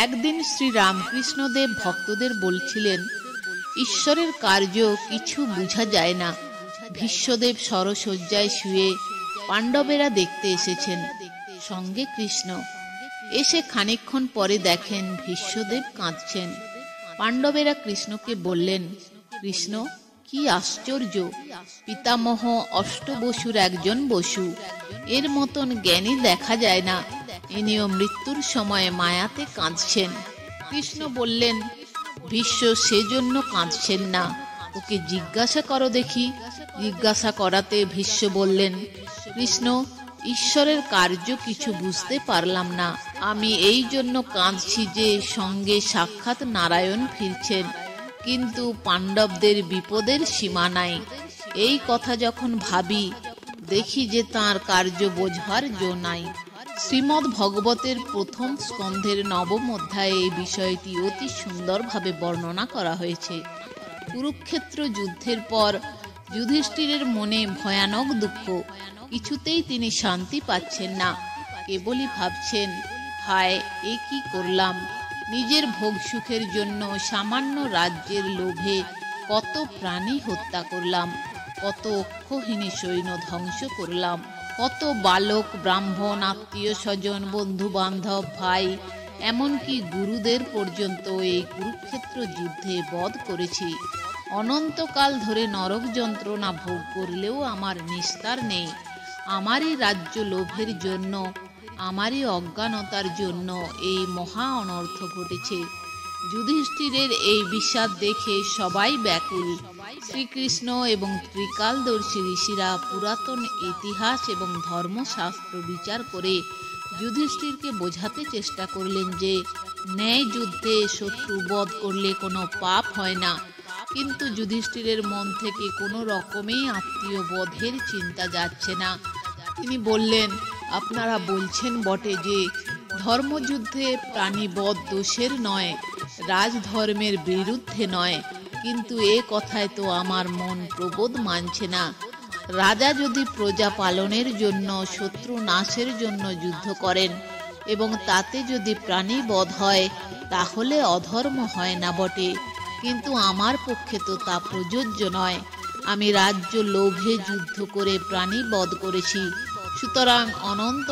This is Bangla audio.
একদিন শ্রী রামকৃষ্ণদেব ভক্তদের বলছিলেন, ঈশ্বরের কার্য কিছু বোঝা যায় না। ভীষ্মদেব সরসজ্জায় শুয়ে পাণ্ডবেরা দেখতে এসেছেন, সঙ্গে কৃষ্ণ। এসে খানিকক্ষণ পরে দেখেন ভীষ্মদেব কাঁদছেন। পাণ্ডবেরা কৃষ্ণকে বললেন, কৃষ্ণ, কি আশ্চর্য! পিতামহ অষ্টবসুর একজন বসু, এর মতন জ্ঞানী দেখা যায় না, ইনিও মৃত্যুর সময় মায়াতে কাঁদছেন। কৃষ্ণ বললেন, ভীষ্ম সেজন্য কাঁদছেন না, ওকে জিজ্ঞাসা করো দেখি। জিজ্ঞাসা করাতে ভীষ্ম বললেন, কৃষ্ণ, ঈশ্বরের কার্য কিছু বুঝতে পারলাম না। আমি এই জন্য কাঁদছি যে সঙ্গে সাক্ষাৎ নারায়ণ ফিরছেন, কিন্তু পাণ্ডবদের বিপদের সীমা নাই। এই কথা যখন ভাবি, দেখি যে তাঁর কার্য বোঝবার জো নাই। শ্রীমদ্ ভগবতের প্রথম স্কন্ধের 9ম অধ্যায়ে এই বিষয়টি অতি সুন্দরভাবে বর্ণনা করা হয়েছে। কুরুক্ষেত্র যুদ্ধের পর যুধিষ্ঠিরের মনে ভয়ানক দুঃখ, কিছুতেই তিনি শান্তি পাচ্ছেন না। কেবলই ভাবছেন, হায়, এ কি করলাম! নিজের ভোগ সুখের জন্য সামান্য রাজ্যের লোভে কত প্রাণী হত্যা করলাম, কত অক্ষহীনী সৈন্য ধ্বংস করলাম, কত বালক ব্রাহ্মণ আত্মীয় স্বজন বন্ধু বান্ধব ভাই এমনকি গুরুদের পর্যন্ত এই কুরুক্ষেত্র যুদ্ধে বধ করেছি। অনন্তকাল ধরে নরক যন্ত্রণা ভোগ করলেও আমার নিস্তার নেই। আমারই রাজ্য লোভের জন্য, আমারই অজ্ঞানতার জন্য এই মহা অনর্থ ঘটেছে। যুধিষ্ঠিরের এই বিষাদ দেখে সবাই ব্যাকুল। শ্রীকৃষ্ণ এবং ত্রিকালদর্শী ঋষিরা পুরাতন ইতিহাস এবং ধর্মশাস্ত্র বিচার করে যুধিষ্ঠিরকে বোঝাতে চেষ্টা করলেন যে ন্যায় যুদ্ধে শত্রু বধ করলে কোনো পাপ হয় না। কিন্তু যুধিষ্ঠিরের মন থেকে কোনো রকমেই আত্মীয় বধের চিন্তা যাচ্ছে না। তিনি বললেন, আপনারা বলছেন বটে যে ধর্মযুদ্ধে প্রাণীবধ দোষের নয়, রাজধর্মের বিরুদ্ধে নয়, কিন্তু এ কথায় তো আমার মন প্রবোধ মানছে না। রাজা যদি প্রজা পালনের জন্য, শত্রু নাশের জন্য যুদ্ধ করেন এবং তাতে যদি প্রাণী বধ হয়, তাহলে অধর্ম হয় না বটে, কিন্তু আমার পক্ষে তো তা প্রযোজ্য নয়। আমি রাজ্য লোভে যুদ্ধ করে প্রাণী বধ করেছি, সুতরাং অনন্ত